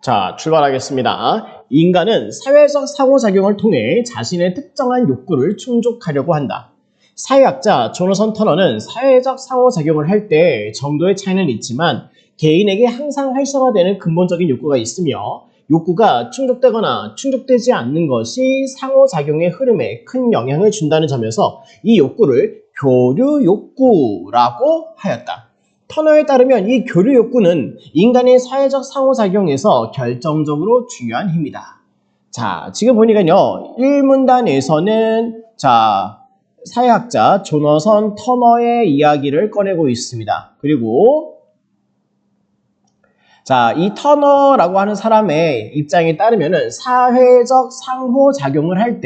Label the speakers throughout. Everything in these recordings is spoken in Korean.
Speaker 1: 자, 출발하겠습니다. 인간은 사회적 상호작용을 통해 자신의 특정한 욕구를 충족하려고 한다. 사회학자 조너선 터너는 사회적 상호작용을 할 때 정도의 차이는 있지만 개인에게 항상 활성화되는 근본적인 욕구가 있으며 욕구가 충족되거나 충족되지 않는 것이 상호작용의 흐름에 큰 영향을 준다는 점에서 이 욕구를 교류 욕구라고 하였다. 터너에 따르면 이 교류 욕구는 인간의 사회적 상호작용에서 결정적으로 중요한 힘이다. 자, 지금 보니까요, 1문단에서는 사회학자 조너선 터너의 이야기를 꺼내고 있습니다. 그리고 이 터너라고 하는 사람의 입장에 따르면은 사회적 상호작용을 할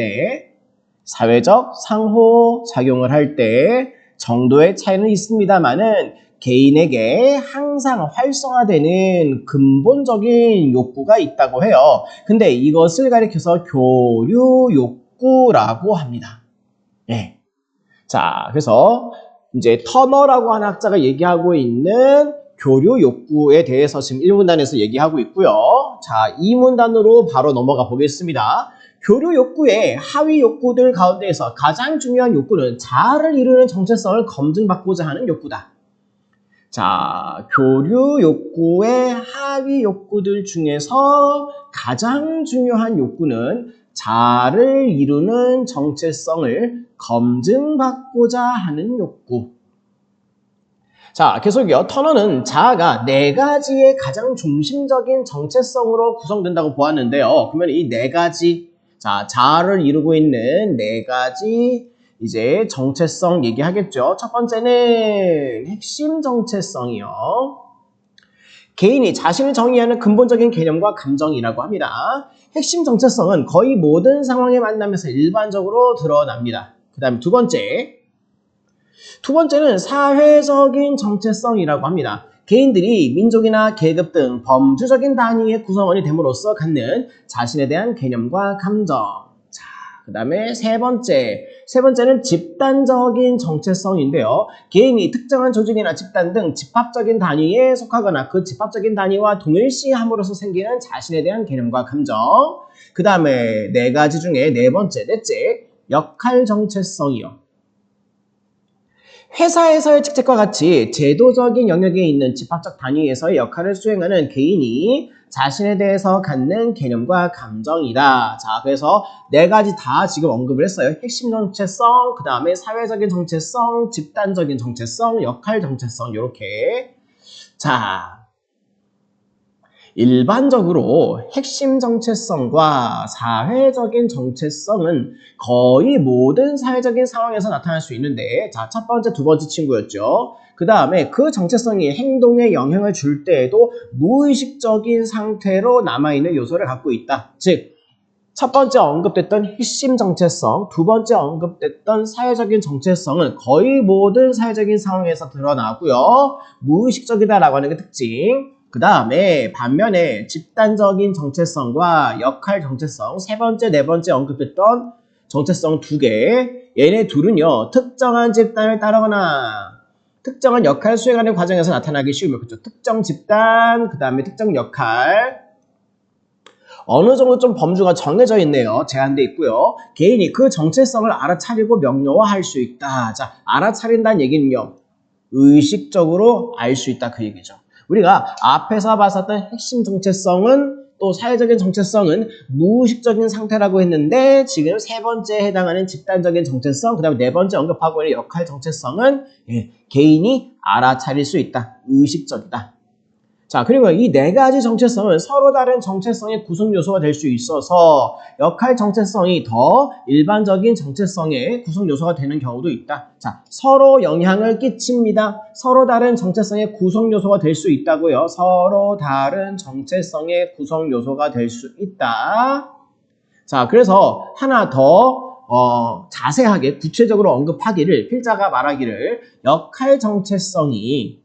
Speaker 1: 때 정도의 차이는 있습니다만은 개인에게 항상 활성화되는 근본적인 욕구가 있다고 해요. 근데 이것을 가리켜서 교류 욕구라고 합니다. 예. 자, 그래서 이제 터너라고 하는 학자가 얘기하고 있는 교류 욕구에 대해서 지금 1문단에서 얘기하고 있고요. 자, 2문단으로 바로 넘어가 보겠습니다. 교류 욕구의 하위 욕구들 가운데에서 가장 중요한 욕구는 자아를 이루는 정체성을 검증받고자 하는 욕구다. 자, 교류 욕구의 하위 욕구들 중에서 가장 중요한 욕구는 자아를 이루는 정체성을 검증받고자 하는 욕구. 자, 계속이요. 터너는 자아가 4가지의 가장 중심적인 정체성으로 구성된다고 보았는데요. 그러면 이 4가지, 자아를 이루고 있는 4가지 이제 정체성 얘기하겠죠. 첫 번째는 핵심 정체성이요. 개인이 자신을 정의하는 근본적인 개념과 감정이라고 합니다. 핵심 정체성은 거의 모든 상황의 만남에서 일반적으로 드러납니다. 그 다음에 두 번째는 사회적인 정체성이라고 합니다. 개인들이 민족이나 계급 등 범주적인 단위의 구성원이 됨으로써 갖는 자신에 대한 개념과 감정. 자, 그 다음에 세 번째는 집단적인 정체성인데요. 개인이 특정한 조직이나 집단 등 집합적인 단위에 속하거나 그 집합적인 단위와 동일시함으로써 생기는 자신에 대한 개념과 감정. 그 다음에 4가지 중에 넷째, 역할 정체성이요. 회사에서의 직책과 같이 제도적인 영역에 있는 집합적 단위에서의 역할을 수행하는 개인이 자신에 대해서 갖는 개념과 감정이다. 자, 그래서 4가지 다 지금 언급을 했어요. 핵심 정체성, 그 다음에 사회적인 정체성, 집단적인 정체성, 역할 정체성, 이렇게. 자, 일반적으로 핵심 정체성과 사회적인 정체성은 거의 모든 사회적인 상황에서 나타날 수 있는데, 자, 첫 번째, 두 번째 친구였죠. 그 다음에 그 정체성이 행동에 영향을 줄 때에도 무의식적인 상태로 남아있는 요소를 갖고 있다. 즉, 첫 번째 언급됐던 핵심 정체성, 두 번째 언급됐던 사회적인 정체성은 거의 모든 사회적인 상황에서 드러나고요. 무의식적이다라고 하는 게 특징. 그 다음에 반면에 집단적인 정체성과 역할 정체성, 세 번째, 네 번째 언급했던 정체성 2개. 얘네 둘은요, 특정한 집단을 따르거나 특정한 역할을 수행하는 과정에서 나타나기 쉬우며, 그렇죠? 특정 집단, 그 다음에 특정 역할. 어느 정도 좀 범주가 정해져 있네요. 제한돼 있고요. 개인이 그 정체성을 알아차리고 명료화할 수 있다. 자, 알아차린다는 얘기는요, 의식적으로 알 수 있다, 그 얘기죠. 우리가 앞에서 봤었던 핵심 정체성은 또 사회적인 정체성은 무의식적인 상태라고 했는데, 지금 세 번째에 해당하는 집단적인 정체성, 그 다음에 네 번째 언급하고 있는 역할 정체성은 개인이 알아차릴 수 있다. 의식적이다. 자, 그리고 이 4가지 정체성은 서로 다른 정체성의 구성 요소가 될 수 있어서 역할 정체성이 더 일반적인 정체성의 구성 요소가 되는 경우도 있다. 자, 서로 영향을 끼칩니다. 서로 다른 정체성의 구성 요소가 될 수 있다고요. 서로 다른 정체성의 구성 요소가 될 수 있다. 자, 그래서 하나 더 자세하게 구체적으로 언급하기를, 필자가 말하기를 역할 정체성이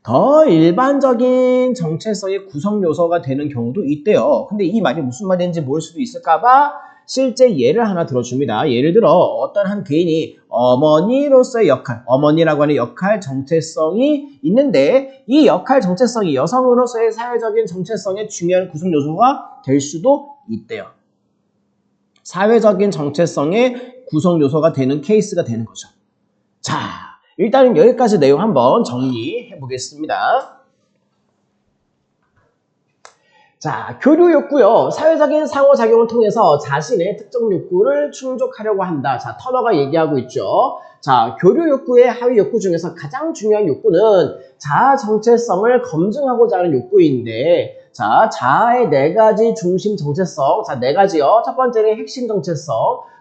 Speaker 1: 더 일반적인 정체성의 구성 요소가 되는 경우도 있대요. 근데 이 말이 무슨 말인지 모를 수도 있을까봐 실제 예를 하나 들어줍니다. 예를 들어 어떤 한 개인이 어머니로서의 역할, 어머니라고 하는 역할 정체성이 있는데 이 역할 정체성이 여성으로서의 사회적인 정체성의 중요한 구성 요소가 될 수도 있대요. 사회적인 정체성의 구성 요소가 되는 케이스가 되는 거죠. 자, 일단은 여기까지 내용 한번 정리해 보겠습니다. 자, 교류 욕구요. 사회적인 상호작용을 통해서 자신의 특정 욕구를 충족하려고 한다. 자, 터너가 얘기하고 있죠. 자, 교류 욕구의 하위 욕구 중에서 가장 중요한 욕구는 자아 정체성을 검증하고자 하는 욕구인데, 자, 자아의 4가지 중심 정체성. 자, 4가지요. 첫 번째는 핵심 정체성,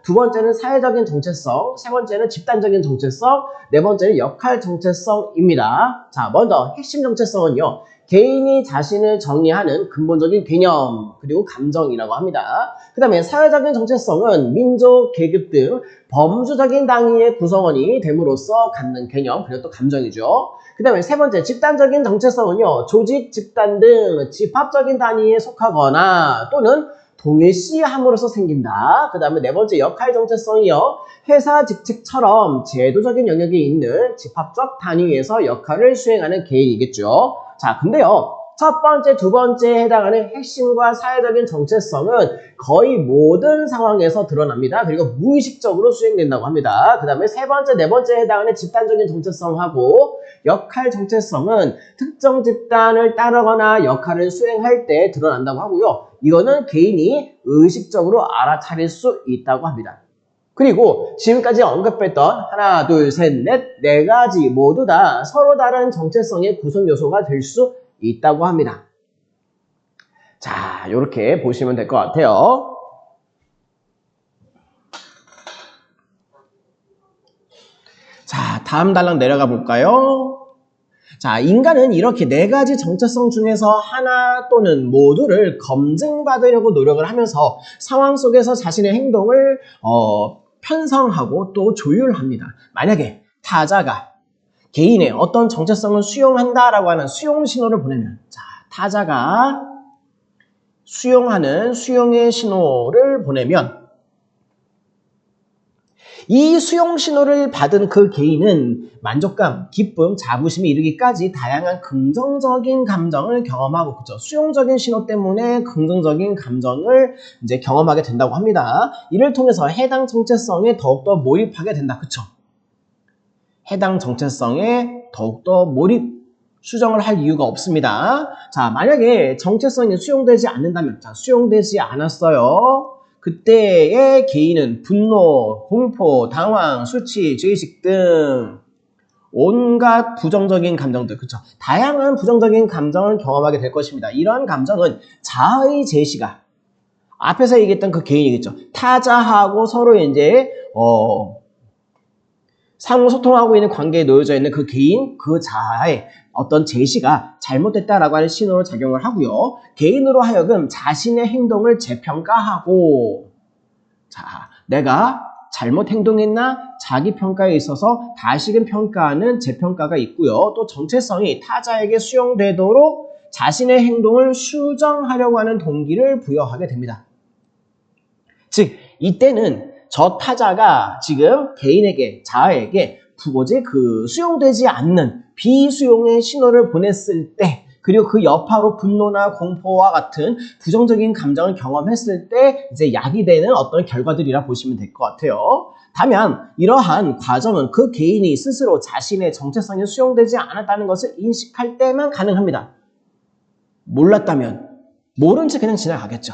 Speaker 1: 두 번째는 사회적인 정체성, 세 번째는 집단적인 정체성, 네 번째는 역할 정체성입니다. 자, 먼저 핵심 정체성은요. 개인이 자신을 정의하는 근본적인 개념, 그리고 감정이라고 합니다. 그 다음에 사회적인 정체성은 민족, 계급 등 범주적인 당위의 구성원이 됨으로써 갖는 개념, 그리고 또 감정이죠. 그 다음에 세 번째, 집단적인 정체성은요, 조직, 집단 등 집합적인 단위에 속하거나 또는 동일시함으로써 생긴다. 그 다음에 네 번째, 역할 정체성이요, 회사 직책처럼 제도적인 영역에 있는 집합적 단위에서 역할을 수행하는 개인이겠죠. 자, 근데요, 첫 번째, 두 번째에 해당하는 핵심과 사회적인 정체성은 거의 모든 상황에서 드러납니다. 그리고 무의식적으로 수행된다고 합니다. 그 다음에 세 번째, 네 번째에 해당하는 집단적인 정체성하고 역할 정체성은 특정 집단을 따르거나 역할을 수행할 때 드러난다고 하고요. 이거는 개인이 의식적으로 알아차릴 수 있다고 합니다. 그리고 지금까지 언급했던 하나, 둘, 셋, 넷, 4가지 모두 다 서로 다른 정체성의 구성 요소가 될 수 있다고 합니다. 자, 이렇게 보시면 될 것 같아요. 자, 다음 단락 내려가 볼까요? 자, 인간은 이렇게 4가지 정체성 중에서 하나 또는 모두를 검증받으려고 노력을 하면서 상황 속에서 자신의 행동을 편성하고 또 조율합니다. 만약에 타자가 개인의 어떤 정체성을 수용한다라고 하는 수용 신호를 보내면, 자, 타자가 수용하는 수용의 신호를 보내면 이 수용 신호를 받은 그 개인은 만족감, 기쁨, 자부심이 이르기까지 다양한 긍정적인 감정을 경험하고, 그죠? 수용적인 신호 때문에 긍정적인 감정을 이제 경험하게 된다고 합니다. 이를 통해서 해당 정체성에 더욱더 몰입하게 된다. 그쵸? 해당 정체성에 더욱더 몰입, 수정을 할 이유가 없습니다. 자, 만약에 정체성이 수용되지 않는다면, 자, 수용되지 않았어요. 그때의 개인은 분노, 공포, 당황, 수치, 죄의식 등 온갖 부정적인 감정들, 그쵸? 다양한 부정적인 감정을 경험하게 될 것입니다. 이러한 감정은 자아의 제시가 앞에서 얘기했던 그 개인이겠죠. 타자하고 서로 이제 상호 소통하고 있는 관계에 놓여져 있는 그 개인, 그 자아의 어떤 제시가 잘못됐다라고 하는 신호로 작용을 하고요. 개인으로 하여금 자신의 행동을 재평가하고, 자, 내가 잘못 행동했나? 자기 평가에 있어서 다시금 평가하는 재평가가 있고요. 또 정체성이 타자에게 수용되도록 자신의 행동을 수정하려고 하는 동기를 부여하게 됩니다. 즉, 이때는 저 타자가 지금 개인에게, 자아에게 수용되지 않는 비수용의 신호를 보냈을 때, 그리고 그 여파로 분노나 공포와 같은 부정적인 감정을 경험했을 때 이제 야기되는 어떤 결과들이라 보시면 될 것 같아요. 다만 이러한 과정은 그 개인이 스스로 자신의 정체성이 수용되지 않았다는 것을 인식할 때만 가능합니다. 몰랐다면 모른 채 그냥 지나가겠죠.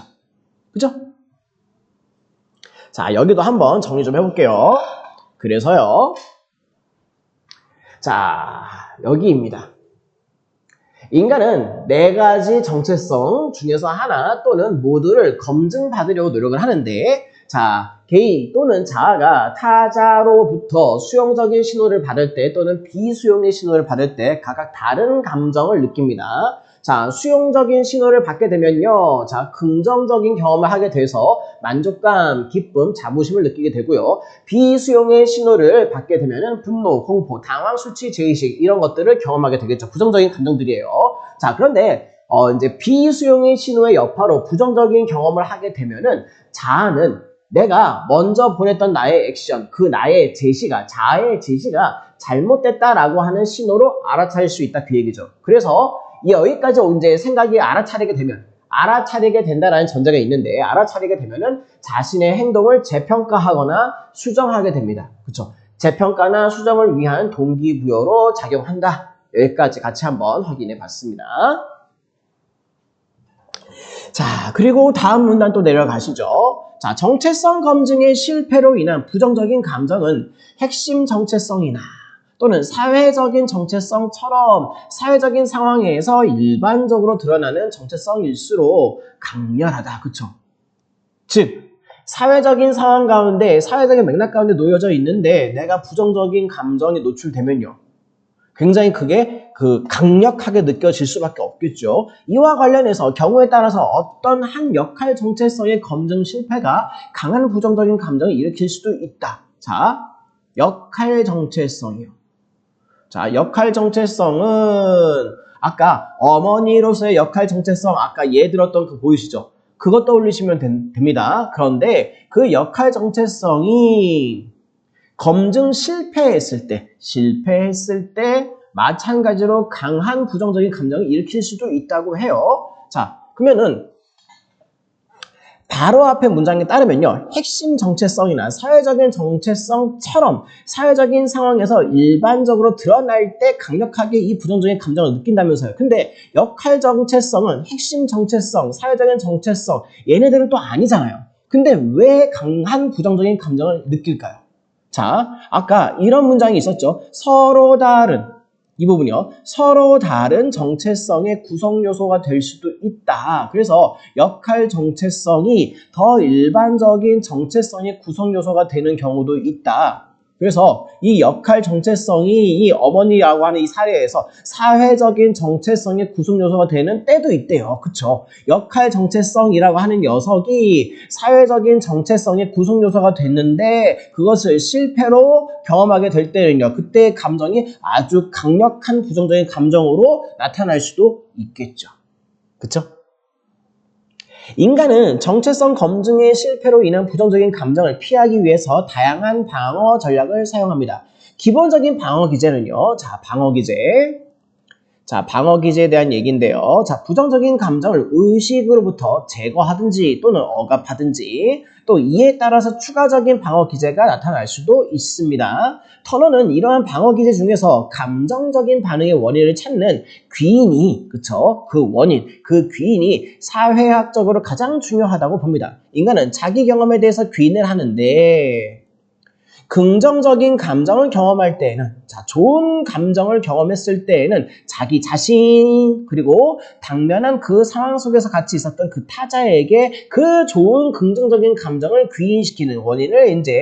Speaker 1: 그죠? 자, 여기도 한번 정리 좀 해볼게요. 그래서요. 자, 여기입니다. 인간은 4가지 정체성 중에서 하나 또는 모두를 검증받으려고 노력을 하는데, 자, 개인 또는 자아가 타자로부터 수용적인 신호를 받을 때 또는 비수용의 신호를 받을 때 각각 다른 감정을 느낍니다. 자, 수용적인 신호를 받게 되면요, 자, 긍정적인 경험을 하게 돼서 만족감, 기쁨, 자부심을 느끼게 되고요. 비수용의 신호를 받게 되면은 분노, 공포, 당황, 수치, 죄의식 이런 것들을 경험하게 되겠죠. 부정적인 감정들이에요. 자, 그런데 이제 비수용의 신호의 여파로 부정적인 경험을 하게 되면은 자아는 내가 먼저 보냈던 나의 액션, 그 나의 제시가, 자아의 제시가 잘못됐다라고 하는 신호로 알아차릴 수 있다 그 얘기죠. 그래서 여기까지 이제 생각이 알아차리게 된다라는 전제가 있는데, 알아차리게 되면은 자신의 행동을 재평가하거나 수정하게 됩니다. 그렇죠? 재평가나 수정을 위한 동기부여로 작용한다. 여기까지 같이 한번 확인해 봤습니다. 자, 그리고 다음 문단 또 내려가시죠. 자, 정체성 검증의 실패로 인한 부정적인 감정은 핵심 정체성이나 또는 사회적인 정체성처럼 사회적인 상황에서 일반적으로 드러나는 정체성일수록 강렬하다. 그쵸? 즉, 사회적인 상황 가운데, 사회적인 맥락 가운데 놓여져 있는데 내가 부정적인 감정에 노출되면요, 굉장히 그게 강력하게 느껴질 수밖에 없겠죠. 이와 관련해서 경우에 따라서 어떤 한 역할 정체성의 검증 실패가 강한 부정적인 감정을 일으킬 수도 있다. 자, 역할 정체성이요. 자, 역할 정체성은 아까 어머니로서의 역할 정체성, 아까 예 들었던 그 보이시죠? 그것 떠올리시면 됩니다. 그런데 그 역할 정체성이 검증 실패했을 때 마찬가지로 강한 부정적인 감정을 일으킬 수도 있다고 해요. 자, 그러면은 바로 앞에 문장에 따르면요, 핵심 정체성이나 사회적인 정체성처럼 사회적인 상황에서 일반적으로 드러날 때 강력하게 이 부정적인 감정을 느낀다면서요. 근데 역할 정체성은 핵심 정체성, 사회적인 정체성, 얘네들은 또 아니잖아요. 근데 왜 강한 부정적인 감정을 느낄까요? 자, 아까 이런 문장이 있었죠. 서로 다른, 이 부분이요. 서로 다른 정체성의 구성 요소가 될 수도 있다. 그래서 역할 정체성이 더 일반적인 정체성의 구성 요소가 되는 경우도 있다. 그래서 이 역할 정체성이 이 어머니라고 하는 이 사례에서 사회적인 정체성의 구성 요소가 되는 때도 있대요. 그쵸? 역할 정체성이라고 하는 녀석이 사회적인 정체성의 구성 요소가 됐는데 그것을 실패로 경험하게 될 때는요, 그때의 감정이 아주 강력한 부정적인 감정으로 나타날 수도 있겠죠. 그쵸? 인간은 정체성 검증의 실패로 인한 부정적인 감정을 피하기 위해서 다양한 방어 전략을 사용합니다. 기본적인 방어 기제는요. 자, 방어 기제에 대한 얘기인데요. 자, 부정적인 감정을 의식으로부터 제거하든지 또는 억압하든지 또 이에 따라서 추가적인 방어 기제가 나타날 수도 있습니다. 터너는 이러한 방어 기제 중에서 감정적인 반응의 원인을 찾는 귀인이, 그쵸? 그 원인, 그 귀인이 사회학적으로 가장 중요하다고 봅니다. 인간은 자기 경험에 대해서 귀인을 하는데 긍정적인 감정을 경험할 때에는, 자, 좋은 감정을 경험했을 때에는 자기 자신 그리고 당면한 그 상황 속에서 같이 있었던 그 타자에게 그 좋은 긍정적인 감정을 귀인시키는 원인을 이제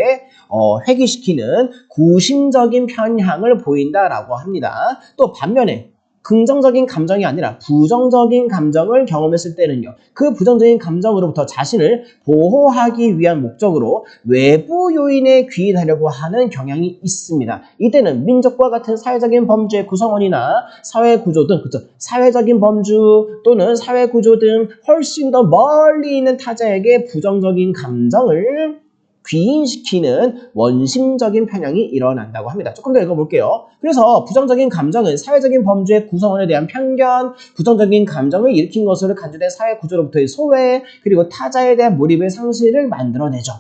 Speaker 1: 회귀시키는 구심적인 편향을 보인다라고 합니다. 또 반면에 긍정적인 감정이 아니라 부정적인 감정을 경험했을 때는요, 그 부정적인 감정으로부터 자신을 보호하기 위한 목적으로 외부 요인에 귀인하려고 하는 경향이 있습니다. 이때는 민족과 같은 사회적인 범주의 구성원이나 사회구조 등, 그쵸? 사회적인 범주 또는 사회구조 등 훨씬 더 멀리 있는 타자에게 부정적인 감정을 귀인시키는 원심적인 편향이 일어난다고 합니다. 조금 더 읽어볼게요. 그래서 부정적인 감정은 사회적인 범주의 구성원에 대한 편견, 부정적인 감정을 일으킨 것으로 간주된 사회 구조로부터의 소외, 그리고 타자에 대한 몰입의 상실을 만들어내죠.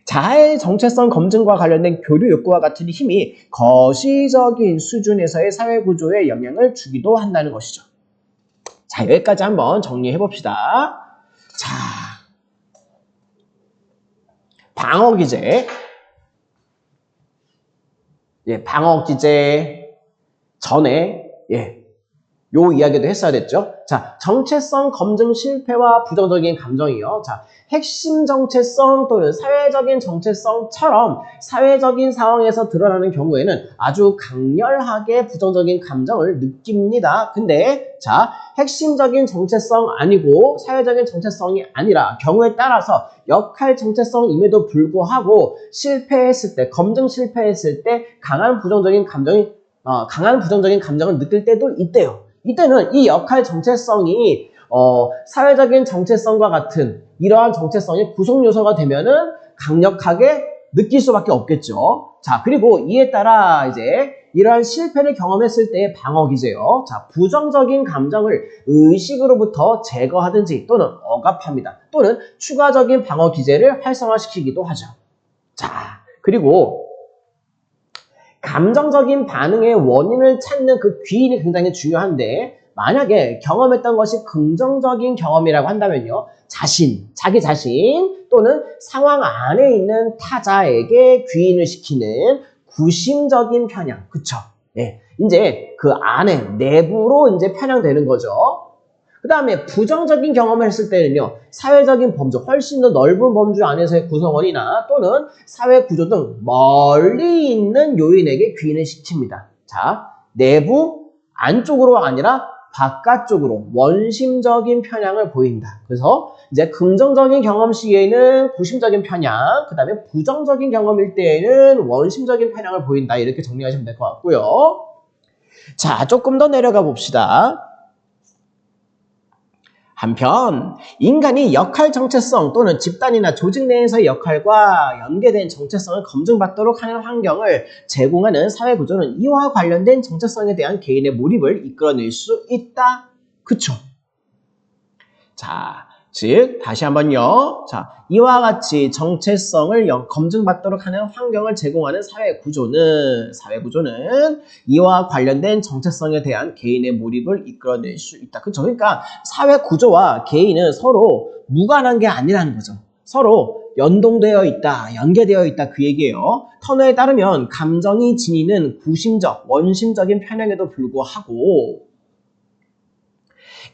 Speaker 1: 자아의 정체성 검증과 관련된 교류 욕구와 같은 힘이 거시적인 수준에서의 사회 구조에 영향을 주기도 한다는 것이죠. 자, 여기까지 한번 정리해 봅시다. 자, 방어 기제. 방어 기제 전에 요 이야기도 했어야 됐죠. 자, 정체성 검증 실패와 부정적인 감정이요. 자, 핵심 정체성 또는 사회적인 정체성처럼 사회적인 상황에서 드러나는 경우에는 아주 강렬하게 부정적인 감정을 느낍니다. 근데 자, 핵심적인 정체성 아니고 사회적인 정체성이 아니라 경우에 따라서 역할 정체성임에도 불구하고 실패했을 때, 검증 실패했을 때 강한 부정적인 감정을 느낄 때도 있대요. 이때는 이 역할 정체성이 사회적인 정체성과 같은 이러한 정체성이 구성 요소가 되면은 강력하게 느낄 수밖에 없겠죠. 자, 그리고 이에 따라 이제 이러한 실패를 경험했을 때의 방어 기제요. 자, 부정적인 감정을 의식으로부터 제거하든지 또는 억압합니다. 또는 추가적인 방어 기제를 활성화시키기도 하죠. 자, 그리고 감정적인 반응의 원인을 찾는 그 귀인이 굉장히 중요한데 만약에 경험했던 것이 긍정적인 경험이라고 한다면요. 자기 자신 또는 상황 안에 있는 타자에게 귀인을 시키는 구심적인 편향. 그쵸? 예. 이제 그 안에 내부로 이제 편향되는 거죠. 그 다음에 부정적인 경험을 했을 때는요. 사회적인 범주, 훨씬 더 넓은 범주 안에서의 구성원이나 또는 사회 구조 등 멀리 있는 요인에게 귀인을 시킵니다. 자, 내부, 안쪽으로 아니라 바깥쪽으로 원심적인 편향을 보인다. 그래서 이제 긍정적인 경험 시에는 구심적인 편향, 그 다음에 부정적인 경험일 때에는 원심적인 편향을 보인다. 이렇게 정리하시면 될 것 같고요. 자, 조금 더 내려가 봅시다. 한편 인간이 역할 정체성 또는 집단이나 조직 내에서의 역할과 연계된 정체성을 검증받도록 하는 환경을 제공하는 사회구조는 이와 관련된 정체성에 대한 개인의 몰입을 이끌어낼 수 있다. 그쵸? 자, 즉 다시 한번요. 자, 이와 같이 정체성을 검증받도록 하는 환경을 제공하는 사회구조는 이와 관련된 정체성에 대한 개인의 몰입을 이끌어낼 수 있다. 그렇죠? 그러니까 사회구조와 개인은 서로 무관한 게 아니라는 거죠. 서로 연동되어 있다, 연계되어 있다 그 얘기예요. 터너에 따르면 감정이 지니는 구심적, 원심적인 편향에도 불구하고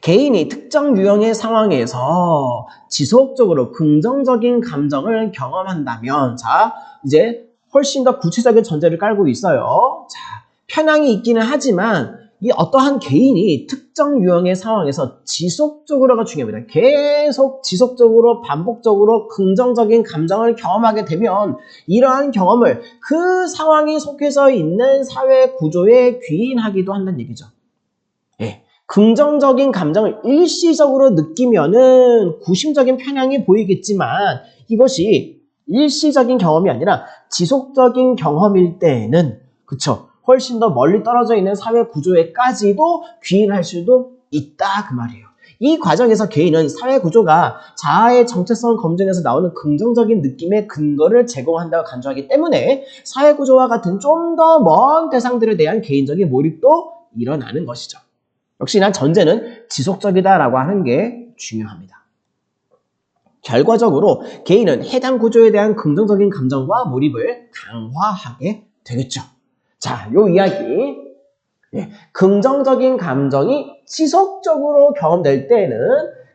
Speaker 1: 개인이 특정 유형의 상황에서 지속적으로 긍정적인 감정을 경험한다면 자, 이제 훨씬 더 구체적인 전제를 깔고 있어요. 자, 편향이 있기는 하지만 이 어떠한 개인이 특정 유형의 상황에서 지속적으로가 중요합니다. 계속 지속적으로 반복적으로 긍정적인 감정을 경험하게 되면 이러한 경험을 그 상황에 속해서 있는 사회 구조에 귀인하기도 한다는 얘기죠. 예. 긍정적인 감정을 일시적으로 느끼면은 구심적인 편향이 보이겠지만 이것이 일시적인 경험이 아니라 지속적인 경험일 때에는 그쵸? 훨씬 더 멀리 떨어져 있는 사회 구조에까지도 귀인할 수도 있다 그 말이에요. 이 과정에서 개인은 사회 구조가 자아의 정체성 검증에서 나오는 긍정적인 느낌의 근거를 제공한다고 간주하기 때문에 사회 구조와 같은 좀 더 먼 대상들에 대한 개인적인 몰입도 일어나는 것이죠. 역시나 전제는 지속적이다라고 하는 게 중요합니다. 결과적으로 개인은 해당 구조에 대한 긍정적인 감정과 몰입을 강화하게 되겠죠. 자, 요 이야기. 긍정적인 감정이 지속적으로 경험될 때에는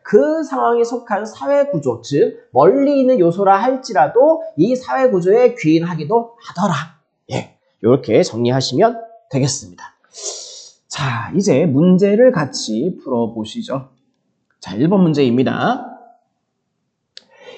Speaker 1: 그 상황에 속한 사회구조, 즉 멀리 있는 요소라 할지라도 이 사회구조에 귀인하기도 하더라. 이렇게 정리하시면 되겠습니다. 자, 이제 문제를 같이 풀어보시죠. 자, 1번 문제입니다.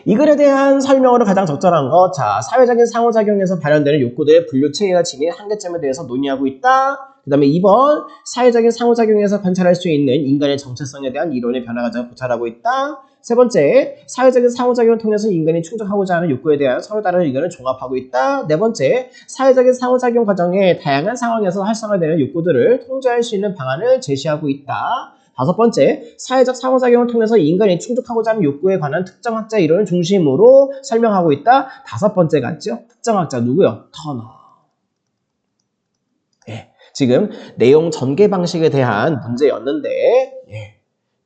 Speaker 1: 이 글에 대한 설명으로 가장 적절한 것. 자, 사회적인 상호작용에서 발현되는 욕구들의 분류 체계가 지닌 한계점에 대해서 논의하고 있다. 그 다음에 2번, 사회적인 상호작용에서 관찰할 수 있는 인간의 정체성에 대한 이론의 변화가 고찰하고 있다. 세 번째, 사회적인 상호작용을 통해서 인간이 충족하고자 하는 욕구에 대한 서로 다른 의견을 종합하고 있다. 네 번째, 사회적인 상호작용 과정에 다양한 상황에서 활성화되는 욕구들을 통제할 수 있는 방안을 제시하고 있다. 다섯 번째, 사회적 상호작용을 통해서 인간이 충족하고자 하는 욕구에 관한 특정학자 이론을 중심으로 설명하고 있다. 다섯 번째 같죠? 특정학자 누구요? 터너. 지금 내용 전개 방식에 대한 문제였는데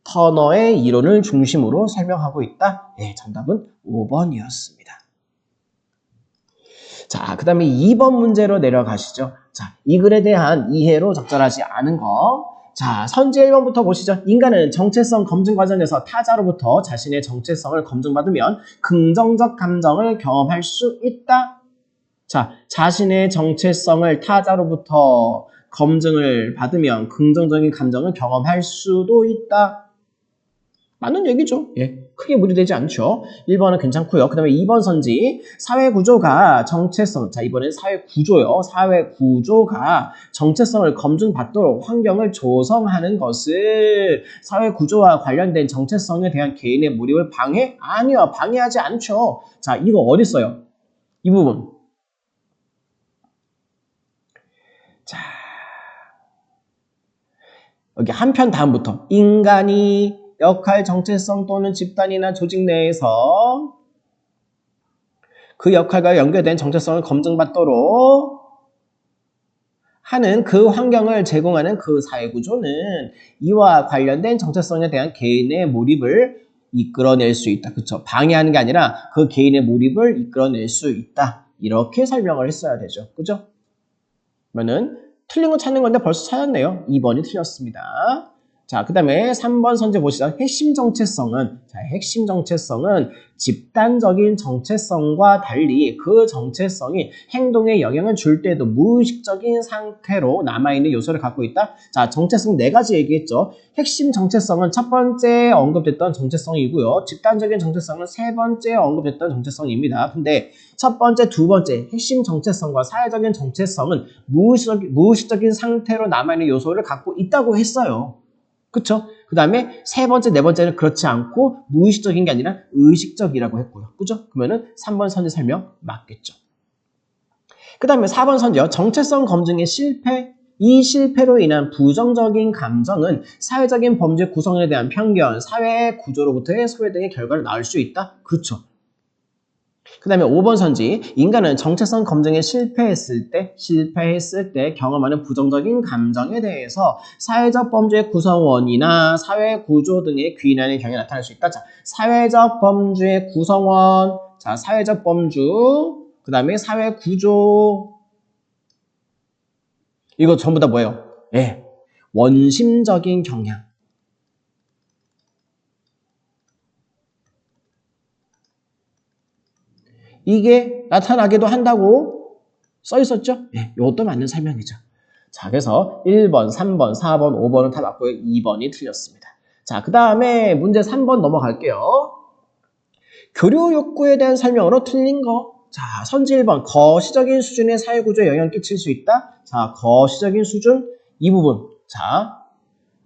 Speaker 1: 터너의 이론을 중심으로 설명하고 있다. 정답은 5번이었습니다. 자, 그 다음에 2번 문제로 내려가시죠. 자, 이 글에 대한 이해로 적절하지 않은 거. 자, 선지 1번부터 보시죠. 인간은 정체성 검증 과정에서 타자로부터 자신의 정체성을 검증받으면 긍정적 감정을 경험할 수 있다. 자, 자신의 정체성을 타자로부터 검증을 받으면 긍정적인 감정을 경험할 수도 있다. 맞는 얘기죠. 예, 크게 무리되지 않죠. 1번은 괜찮고요. 그 다음에 2번 선지, 사회구조가 정체성, 자 이번엔 사회구조요. 사회구조가 정체성을 검증받도록 환경을 조성하는 것을 사회구조와 관련된 정체성에 대한 개인의 몰입을 방해? 아니요, 방해하지 않죠. 자, 이거 어디 있어요? 이 부분. 자, 여기 한 편 다음부터 인간이 역할 정체성 또는 집단이나 조직 내에서 그 역할과 연결된 정체성을 검증받도록 하는 그 환경을 제공하는 그 사회구조는 이와 관련된 정체성에 대한 개인의 몰입을 이끌어낼 수 있다. 그쵸? 방해하는 게 아니라 그 개인의 몰입을 이끌어낼 수 있다. 이렇게 설명을 했어야 되죠. 그죠? 그러면은 틀린 거 찾는 건데 벌써 찾았네요. 2번이 틀렸습니다. 자, 그 다음에 3번 선제 보시죠. 핵심 정체성은, 자, 핵심 정체성은 집단적인 정체성과 달리 그 정체성이 행동에 영향을 줄 때도 무의식적인 상태로 남아있는 요소를 갖고 있다. 자, 정체성 4가지 얘기했죠. 핵심 정체성은 첫 번째 언급됐던 정체성이고요. 집단적인 정체성은 세 번째 언급됐던 정체성입니다. 근데 첫 번째, 두 번째 핵심 정체성과 사회적인 정체성은 무의식적인 상태로 남아있는 요소를 갖고 있다고 했어요. 그쵸? 그 다음에 세 번째, 네 번째는 그렇지 않고 무의식적인 게 아니라 의식적이라고 했고요. 그죠? 그러면은 3번 선지 설명 맞겠죠. 그 다음에 4번 선지요. 정체성 검증의 실패. 이 실패로 인한 부정적인 감정은 사회적인 범죄 구성에 대한 편견, 사회 구조로부터의 소외 등의 결과를 낳을 수 있다. 그렇죠. 그 다음에 5번 선지, 인간은 정체성 검증에 실패했을 때 경험하는 부정적인 감정에 대해서 사회적 범죄 구성원이나 사회 구조 등의 귀인하는 경향이 나타날 수 있다. 자, 사회적 범죄 구성원, 자, 사회적 범주, 그 다음에 사회 구조. 이거 전부 다 뭐예요? 예, 원심적인 경향. 이게 나타나기도 한다고 써 있었죠? 예, 이것도 맞는 설명이죠. 자, 그래서 1번, 3번, 4번, 5번은 다 맞고요. 2번이 틀렸습니다. 자, 그 다음에 문제 3번 넘어갈게요. 교류 욕구에 대한 설명으로 틀린 거. 자, 선지 1번. 거시적인 수준의 사회구조에 영향을 끼칠 수 있다. 자, 거시적인 수준. 이 부분. 자,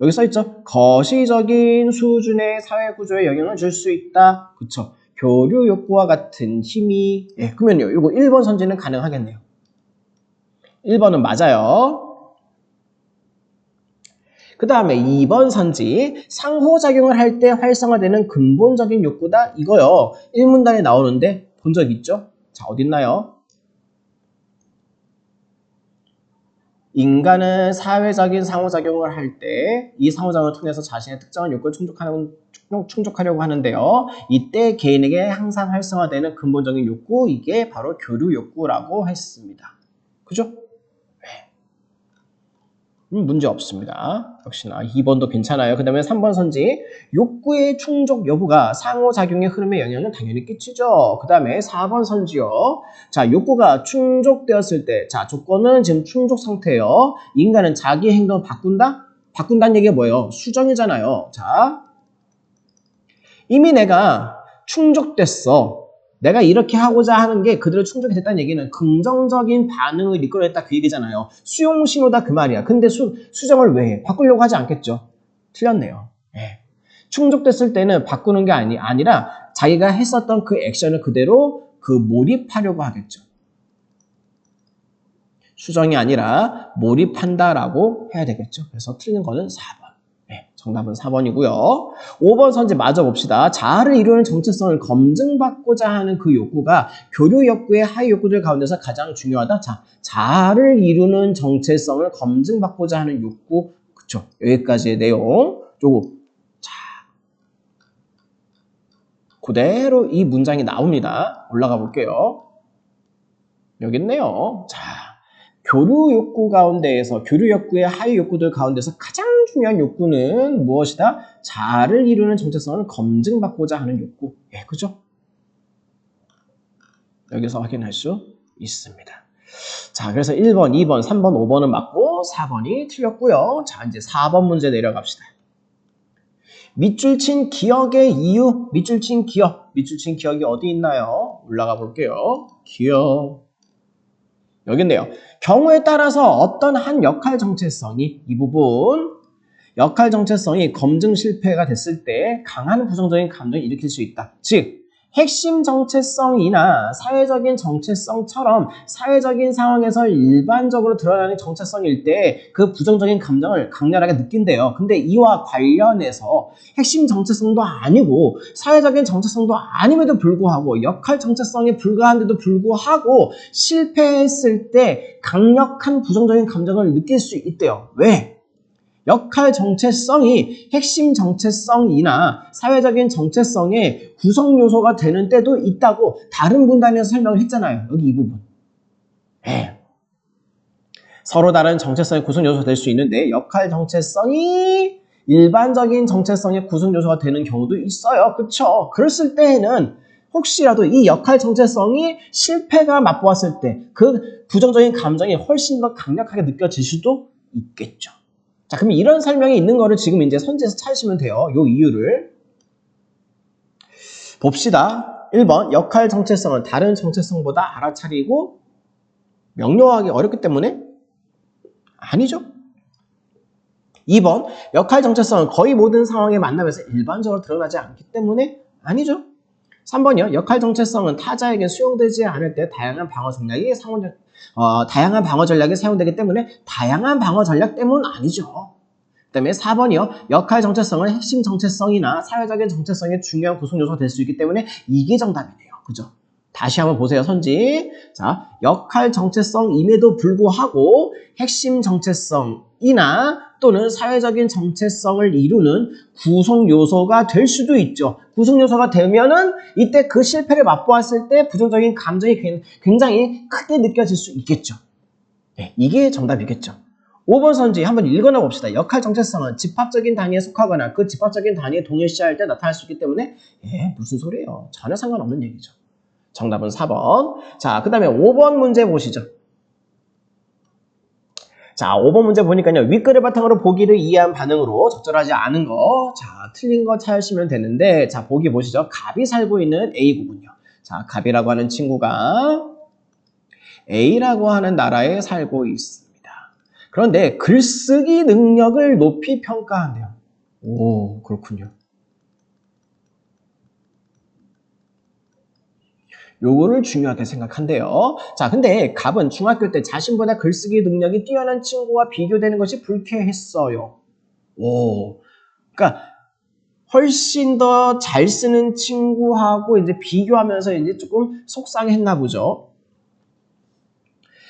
Speaker 1: 여기 써있죠? 거시적인 수준의 사회구조에 영향을 줄 수 있다. 그쵸? 교류 욕구와 같은 힘이. 예, 그러면요. 이거 1번 선지는 가능하겠네요. 1번은 맞아요. 그 다음에 2번 선지, 상호작용을 할 때 활성화되는 근본적인 욕구다. 이거요. 1문단에 나오는데 본 적 있죠? 자, 어딨나요? 인간은 사회적인 상호작용을 할 때 이 상호작용을 통해서 자신의 특정한 욕구를 충족하려고 하는데요. 이때 개인에게 항상 활성화되는 근본적인 욕구, 이게 바로 교류 욕구라고 했습니다. 그죠? 문제 없습니다. 역시나 2번도 괜찮아요. 그 다음에 3번 선지, 욕구의 충족 여부가 상호작용의 흐름에 영향을 당연히 끼치죠. 그 다음에 4번 선지요. 자, 욕구가 충족되었을 때, 자, 조건은 지금 충족 상태예요. 인간은 자기 행동을 바꾼다? 바꾼다는 얘기가 뭐예요? 수정이잖아요. 자, 이미 내가 충족됐어. 내가 이렇게 하고자 하는 게 그대로 충족이 됐다는 얘기는 긍정적인 반응을 이끌어냈다 그 얘기잖아요. 수용 신호다 그 말이야. 근데 수정을 왜 해? 바꾸려고 하지 않겠죠? 틀렸네요. 예. 충족됐을 때는 바꾸는 게 아니라 자기가 했었던 그 액션을 그대로 몰입하려고 하겠죠. 수정이 아니라 몰입한다라고 해야 되겠죠. 그래서 틀린 거는 4번. 네, 정답은 4번이고요. 5번 선지 마저 봅시다. 자아를 이루는 정체성을 검증받고자 하는 그 욕구가 교류 욕구의 하위 욕구들 가운데서 가장 중요하다. 자, 자아를 이루는 정체성을 검증받고자 하는 욕구. 그쵸? 여기까지의 내용. 요거. 자, 그대로 이 문장이 나옵니다. 올라가 볼게요. 여기 있네요. 자, 교류 욕구 가운데에서, 교류 욕구의 하위 욕구들 가운데서 가장 중요한 욕구는 무엇이다? 자아를 이루는 정체성을 검증받고자 하는 욕구. 예, 그죠? 여기서 확인할 수 있습니다. 자, 그래서 1번, 2번, 3번, 5번은 맞고 4번이 틀렸고요. 자, 이제 4번 문제 내려갑시다. 밑줄 친 기억의 이유, 밑줄 친 기억이 어디 있나요? 올라가 볼게요. 기억. 여기 있네요. 경우에 따라서 어떤 한 역할 정체성이 이 부분 역할 정체성이 검증 실패가 됐을 때 강한 부정적인 감정을 일으킬 수 있다. 즉 핵심 정체성이나 사회적인 정체성처럼 사회적인 상황에서 일반적으로 드러나는 정체성일 때 그 부정적인 감정을 강렬하게 느낀대요. 근데 이와 관련해서 핵심 정체성도 아니고 사회적인 정체성도 아님에도 불구하고 역할 정체성에 불과한데도 불구하고 실패했을 때 강력한 부정적인 감정을 느낄 수 있대요. 왜? 역할 정체성이 핵심 정체성이나 사회적인 정체성의 구성 요소가 되는 때도 있다고 다른 분단에서 설명을 했잖아요. 여기 이 부분. 네. 서로 다른 정체성의 구성 요소가 될 수 있는데 역할 정체성이 일반적인 정체성의 구성 요소가 되는 경우도 있어요. 그렇죠? 그랬을 때에는 혹시라도 이 역할 정체성이 실패가 맛보았을 때 그 부정적인 감정이 훨씬 더 강력하게 느껴질 수도 있겠죠. 자, 그럼 이런 설명이 있는 거를 지금 이제 선지에서 찾으시면 돼요. 요 이유를. 봅시다. 1번, 역할 정체성은 다른 정체성보다 알아차리고 명료하기 어렵기 때문에? 아니죠. 2번, 역할 정체성은 거의 모든 상황에 만나면서 일반적으로 드러나지 않기 때문에? 아니죠. 3번이요. 역할 정체성은 타자에게 수용되지 않을 때 다양한 방어 전략이 사용되기 때문에 다양한 방어 전략 때문은 아니죠. 그 다음에 4번이요. 역할 정체성은 핵심 정체성이나 사회적인 정체성의 중요한 구성 요소가 될 수 있기 때문에 이게 정답이네요. 그죠? 다시 한번 보세요. 선지. 자, 역할 정체성임에도 불구하고 핵심 정체성이나 또는 사회적인 정체성을 이루는 구성 요소가 될 수도 있죠. 구성 요소가 되면은 이때 그 실패를 맛보았을 때 부정적인 감정이 굉장히 크게 느껴질 수 있겠죠. 네, 이게 정답이겠죠. 5번 선지 한번 읽어나 봅시다. 역할 정체성은 집합적인 단위에 속하거나 그 집합적인 단위에 동일시할 때 나타날 수 있기 때문에 무슨 소리예요. 전혀 상관없는 얘기죠. 정답은 4번. 자, 그 다음에 5번 문제 보시죠. 자, 5번 문제 보니까요. 윗글을 바탕으로 보기를 이해한 반응으로 적절하지 않은 거. 자, 틀린 거 찾으시면 되는데, 자, 보기 보시죠. 갑이 살고 있는 A국은요. 자, 갑이라고 하는 친구가 A라고 하는 나라에 살고 있습니다. 그런데 글쓰기 능력을 높이 평가한대요. 오, 그렇군요. 요거를 중요하게 생각한대요. 자, 근데 갑은 중학교 때 자신보다 글쓰기 능력이 뛰어난 친구와 비교되는 것이 불쾌했어요. 오, 그러니까 훨씬 더 잘 쓰는 친구하고 이제 비교하면서 이제 조금 속상했나 보죠.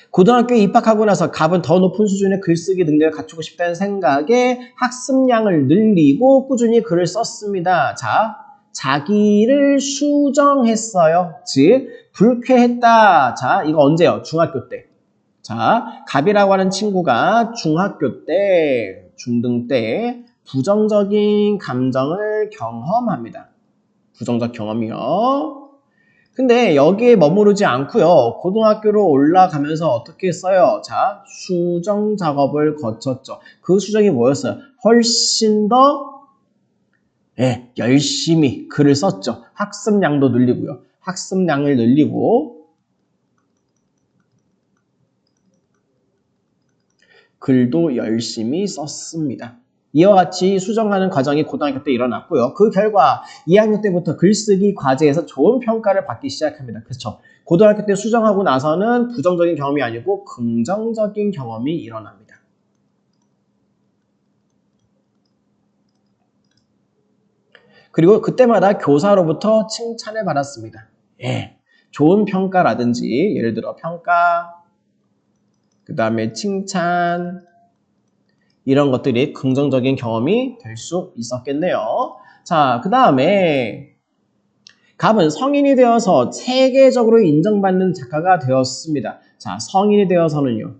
Speaker 1: 고등학교에 입학하고 나서 갑은 더 높은 수준의 글쓰기 능력을 갖추고 싶다는 생각에 학습량을 늘리고 꾸준히 글을 썼습니다. 자, 자기를 수정했어요. 즉, 불쾌했다. 자, 이거 언제요? 중학교 때. 자, 갑이라고 하는 친구가 중학교 때, 중등 때 부정적인 감정을 경험합니다. 부정적 경험이요. 근데 여기에 머무르지 않고요. 고등학교로 올라가면서 어떻게 써요? 자, 수정 작업을 거쳤죠. 그 수정이 뭐였어요? 훨씬 더 열심히 글을 썼죠. 학습량도 늘리고요. 학습량을 늘리고 글도 열심히 썼습니다. 이와 같이 수정하는 과정이 고등학교 때 일어났고요. 그 결과 2학년 때부터 글쓰기 과제에서 좋은 평가를 받기 시작합니다. 그렇죠? 고등학교 때 수정하고 나서는 부정적인 경험이 아니고 긍정적인 경험이 일어납니다. 그리고 그때마다 교사로부터 칭찬을 받았습니다. 좋은 평가라든지 예를 들어 평가, 그 다음에 칭찬, 이런 것들이 긍정적인 경험이 될 수 있었겠네요. 자, 그 다음에 갑은 성인이 되어서 세계적으로 인정받는 작가가 되었습니다. 자, 성인이 되어서는요.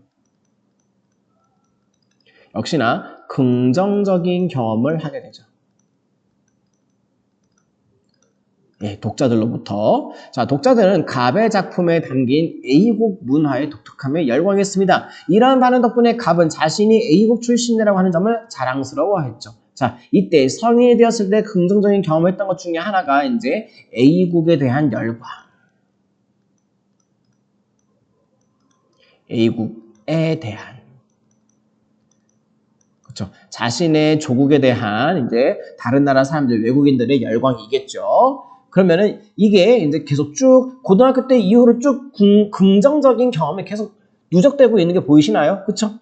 Speaker 1: 역시나 긍정적인 경험을 하게 되죠. 독자들로부터. 자, 독자들은 갑의 작품에 담긴 A국 문화의 독특함에 열광했습니다. 이러한 반응 덕분에 갑은 자신이 A국 출신이라고 하는 점을 자랑스러워했죠. 자, 이때 성인이 되었을 때 긍정적인 경험을 했던 것 중에 하나가 이제 A국에 대한 열광. A국에 대한. 그렇죠. 자신의 조국에 대한 이제 다른 나라 사람들, 외국인들의 열광이겠죠. 그러면은 이게 이제 계속 쭉 고등학교 때 이후로 쭉 긍정적인 경험이 계속 누적되고 있는 게 보이시나요? 그렇죠?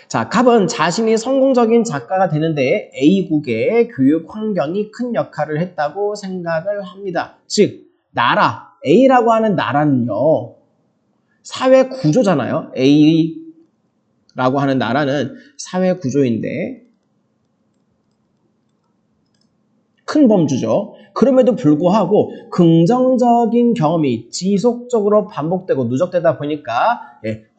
Speaker 1: 자, 갑은 자신이 성공적인 작가가 되는데 A국의 교육 환경이 큰 역할을 했다고 생각을 합니다. 즉, 나라, A라고 하는 나라는요, 사회 구조잖아요. A라고 하는 나라는 사회 구조인데, 큰 범주죠. 그럼에도 불구하고 긍정적인 경험이 지속적으로 반복되고 누적되다 보니까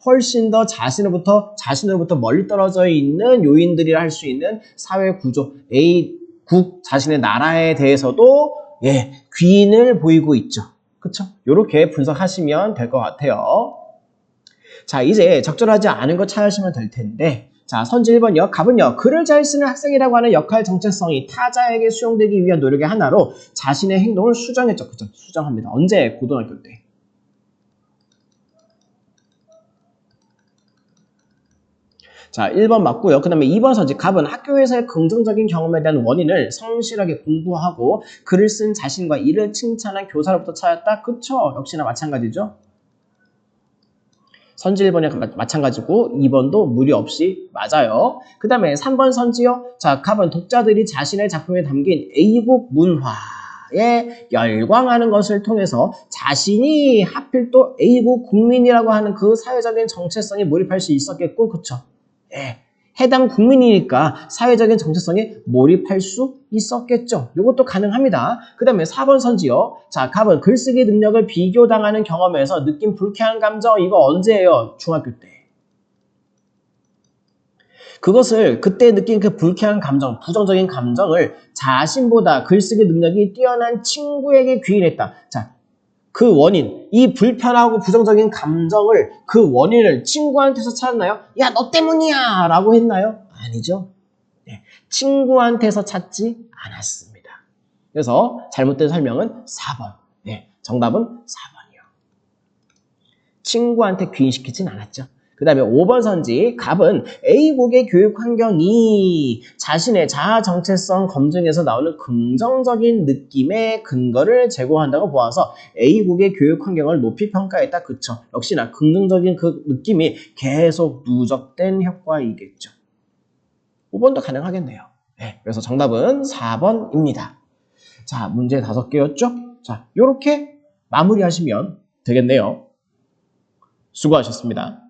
Speaker 1: 훨씬 더 자신으로부터 멀리 떨어져 있는 요인들이라 할 수 있는 사회 구조, A국 자신의 나라에 대해서도 귀인을 보이고 있죠. 그렇죠? 이렇게 분석하시면 될 것 같아요. 자, 이제 적절하지 않은 거 찾으시면 될 텐데, 자, 선지 1번요. 갑은요, 글을 잘 쓰는 학생이라고 하는 역할 정체성이 타자에게 수용되기 위한 노력의 하나로 자신의 행동을 수정했죠. 그죠? 수정합니다. 언제? 고등학교 때. 자, 1번 맞고요. 그 다음에 2번 선지. 갑은 학교에서의 긍정적인 경험에 대한 원인을 성실하게 공부하고 글을 쓴 자신과 이를 칭찬한 교사로부터 찾았다. 그쵸? 역시나 마찬가지죠. 선지 1번이랑 마찬가지고 2번도 무리 없이 맞아요. 그 다음에 3번 선지요. 자, 갑은 독자들이 자신의 작품에 담긴 A국 문화에 열광하는 것을 통해서 자신이 하필 또 A국 국민이라고 하는 그 사회적인 정체성에 몰입할 수 있었겠고, 그쵸? 해당 국민이니까 사회적인 정체성에 몰입할 수 있었겠죠. 이것도 가능합니다. 그 다음에 4번 선지요. 자, 갑은 글쓰기 능력을 비교당하는 경험에서 느낀 불쾌한 감정, 이거 언제예요? 중학교 때. 그것을 그때 느낀 그 불쾌한 감정, 부정적인 감정을 자신보다 글쓰기 능력이 뛰어난 친구에게 귀인했다. 자, 그 원인, 이 불편하고 부정적인 감정을, 그 원인을 친구한테서 찾았나요? 야, 너 때문이야! 라고 했나요? 아니죠. 친구한테서 찾지 않았습니다. 그래서 잘못된 설명은 4번. 정답은 4번이요. 친구한테 귀인시키진 않았죠. 그 다음에 5번 선지. 갑은 A국의 교육 환경이 자신의 자아 정체성 검증에서 나오는 긍정적인 느낌의 근거를 제공한다고 보아서 A국의 교육 환경을 높이 평가했다. 그쵸? 역시나 긍정적인 그 느낌이 계속 누적된 효과이겠죠. 5번도 가능하겠네요. 그래서 정답은 4번입니다. 자, 문제 5개였죠? 자, 요렇게 마무리하시면 되겠네요. 수고하셨습니다.